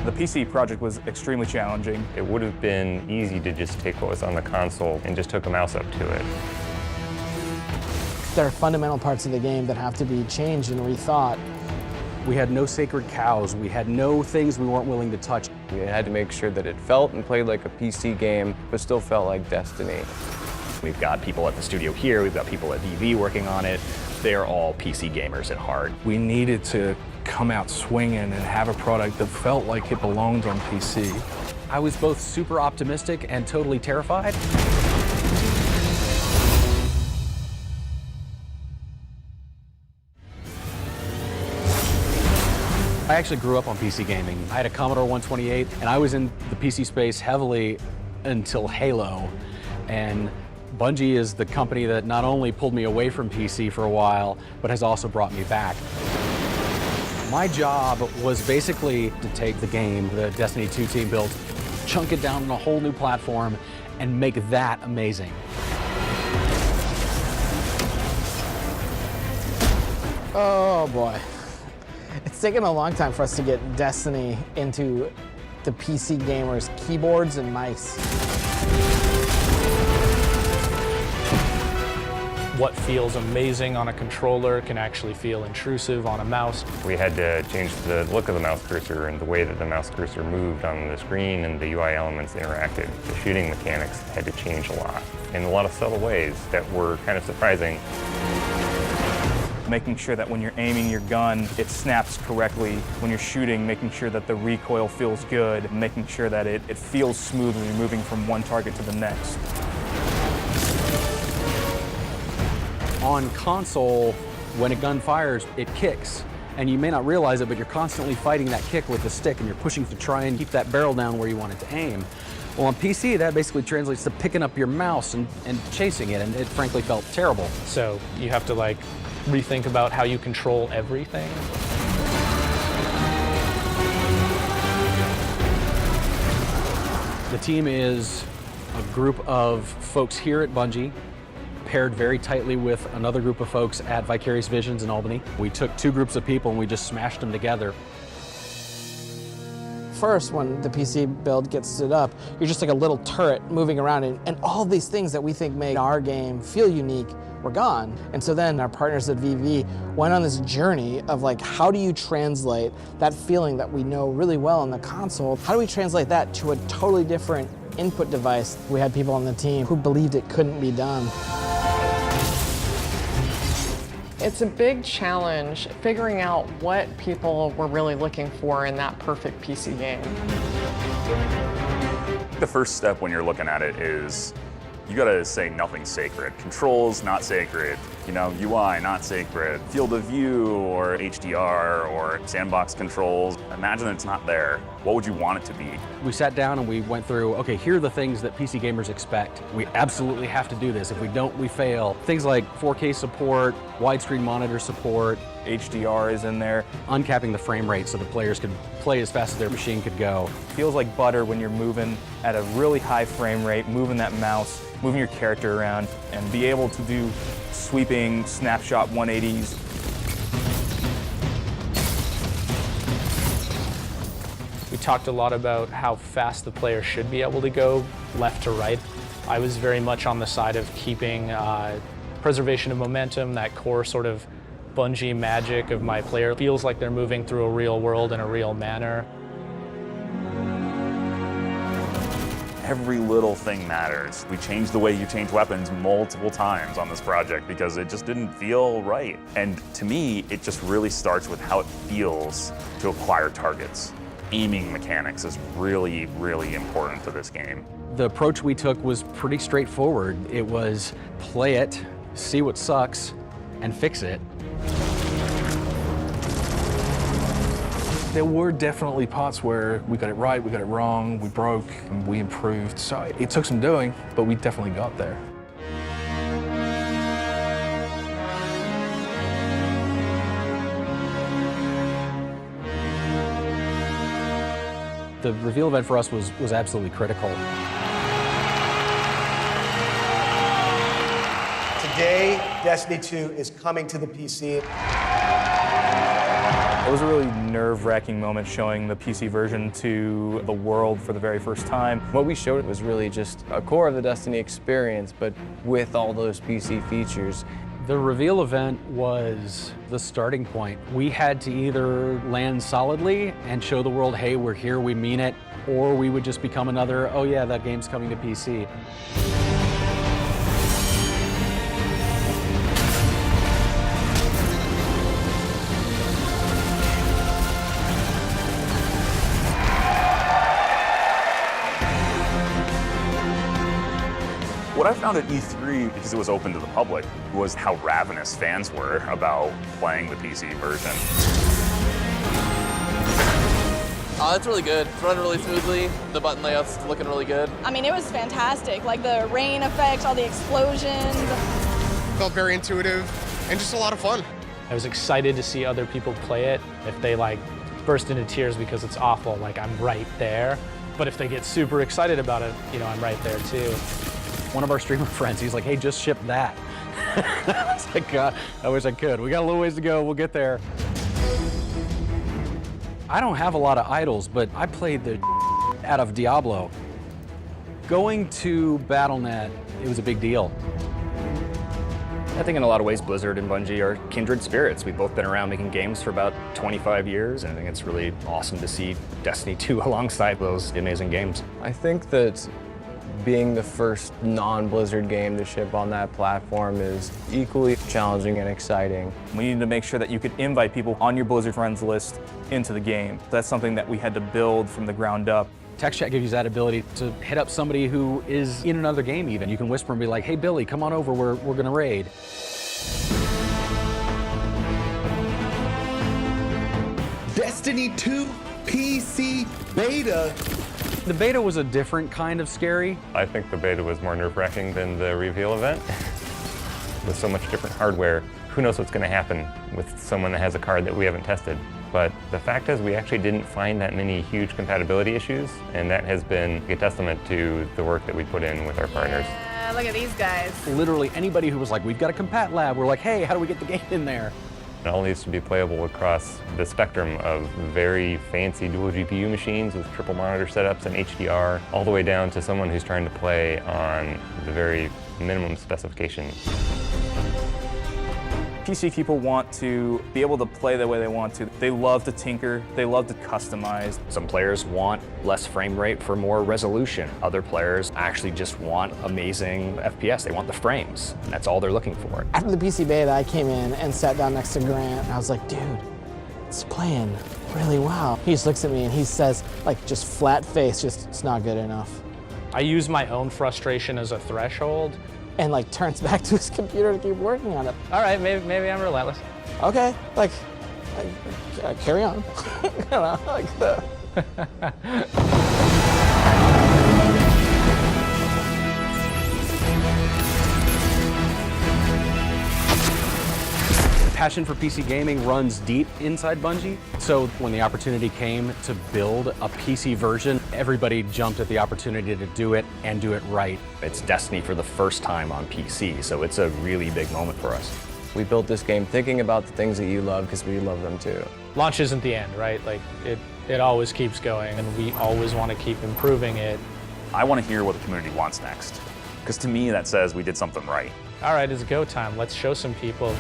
The PC project was extremely challenging. It would have been easy to just take what was on the console and just hook a mouse up to it. There are fundamental parts of the game that have to be changed and rethought. We had no sacred cows. We had no things we weren't willing to touch. We had to make sure that it felt and played like a PC game, but still felt like Destiny. We've got people at the studio here, we've got people at VV working on it. They're all PC gamers at heart. We needed to come out swinging and have a product that felt like it belonged on PC. I was both super optimistic and totally terrified. I actually grew up on PC gaming. I had a Commodore 128, and I was in the PC space heavily until Halo. And Bungie is the company that not only pulled me away from PC for a while, but has also brought me back. My job was basically to take the game the Destiny 2 team built, chunk it down on a whole new platform, and make that amazing. Oh boy. It's taken a long time for us to get Destiny into the PC gamers' keyboards and mice. What feels amazing on a controller can actually feel intrusive on a mouse. We had to change the look of the mouse cursor and the way that the mouse cursor moved on the screen and the UI elements interacted. The shooting mechanics had to change a lot in a lot of subtle ways that were kind of surprising. Making sure that when you're aiming your gun, it snaps correctly. When you're shooting, making sure that the recoil feels good, making sure that it feels smooth when you're moving from one target to the next. On console, when a gun fires, it kicks. And you may not realize it, but you're constantly fighting that kick with the stick and you're pushing to try and keep that barrel down where you want it to aim. Well, on PC, that basically translates to picking up your mouse and chasing it, and it frankly felt terrible. So you have to rethink about how you control everything. The team is a group of folks here at Bungie, paired very tightly with another group of folks at Vicarious Visions in Albany. We took two groups of people and we just smashed them together. First, when the PC build gets stood up, you're just like a little turret moving around, and all these things that we think make our game feel unique were gone. And so then our partners at VV went on this journey of how do you translate that feeling that we know really well on the console? How do we translate that to a totally different input device? We had people on the team who believed it couldn't be done. It's a big challenge figuring out what people were really looking for in that perfect PC game. The first step when you're looking at it is you gotta say nothing's sacred. Controls, not sacred. UI, not sacred. Field of view or HDR or sandbox controls. Imagine it's not there. What would you want it to be? We sat down and we went through, okay, here are the things that PC gamers expect. We absolutely have to do this. If we don't, we fail. Things like 4K support, widescreen monitor support. HDR is in there. Uncapping the frame rate so the players could play as fast as their machine could go. Feels like butter when you're moving at a really high frame rate, moving that mouse, moving your character around, and be able to do sweeping snapshot 180s. We talked a lot about how fast the player should be able to go left to right. I was very much on the side of keeping preservation of momentum, that core sort of Bungie magic of my player feels like they're moving through a real world in a real manner. Every little thing matters. We changed the way you change weapons multiple times on this project because it just didn't feel right. And to me, it just really starts with how it feels to acquire targets. Aiming mechanics is really, really important to this game. The approach we took was pretty straightforward. It was play it, see what sucks, and fix it. There were definitely parts where we got it right, we got it wrong, we broke, and we improved. So it took some doing, but we definitely got there. The reveal event for us was absolutely critical. Today, Destiny 2 is coming to the PC. It was a really nerve-wracking moment showing the PC version to the world for the very first time. What we showed was really just a core of the Destiny experience, but with all those PC features. The reveal event was the starting point. We had to either land solidly and show the world, hey, we're here, we mean it, or we would just become another, oh yeah, that game's coming to PC. What I found at E3, because it was open to the public, was how ravenous fans were about playing the PC version. It's really good. It's running really smoothly. The button layout's looking really good. I mean, it was fantastic. Like the rain effect, all the explosions. Felt very intuitive and just a lot of fun. I was excited to see other people play it. If they like burst into tears because it's awful, like I'm right there. But if they get super excited about it, you know, I'm right there too. One of our streamer friends, he's like, hey, just ship that. I was like, God, I wish I could. We got a little ways to go, we'll get there. I don't have a lot of idols, but I played the out of Diablo. Going to Battle.net, it was a big deal. I think in a lot of ways, Blizzard and Bungie are kindred spirits. We've both been around making games for about 25 years, and I think it's really awesome to see Destiny 2 alongside those amazing games. I think that being the first non-Blizzard game to ship on that platform is equally challenging and exciting. We needed to make sure that you could invite people on your Blizzard friends list into the game. That's something that we had to build from the ground up. Text chat gives you that ability to hit up somebody who is in another game even. You can whisper and be like, hey Billy, come on over, we're gonna raid. Destiny 2 PC beta. The beta was a different kind of scary. I think the beta was more nerve-wracking than the reveal event. With so much different hardware, who knows what's going to happen with someone that has a card that we haven't tested. But the fact is we actually didn't find that many huge compatibility issues, and that has been a testament to the work that we put in with our partners. Look at these guys. Literally anybody who was like, we've got a compat lab, we're like, hey, how do we get the game in there? It all needs to be playable across the spectrum of very fancy dual GPU machines with triple monitor setups and HDR, all the way down to someone who's trying to play on the very minimum specification. PC people want to be able to play the way they want to. They love to tinker, they love to customize. Some players want less frame rate for more resolution. Other players actually just want amazing FPS. They want the frames. That's all they're looking for. After the PC beta, I came in and sat down next to Grant, and I was like, dude, it's playing really well. He just looks at me and he says, like, just flat face, just, it's not good enough. I use my own frustration as a threshold. And like turns back to his computer to keep working on it. All right, maybe I'm relentless. Okay, like, carry on. You know, like the. Passion for PC gaming runs deep inside Bungie. So when the opportunity came to build a PC version, everybody jumped at the opportunity to do it and do it right. It's Destiny for the first time on PC, so it's a really big moment for us. We built this game thinking about the things that you love because we love them too. Launch isn't the end, right? Like it always keeps going, and we always want to keep improving it. I want to hear what the community wants next, because to me that says we did something right. All right, it's go time. Let's show some people.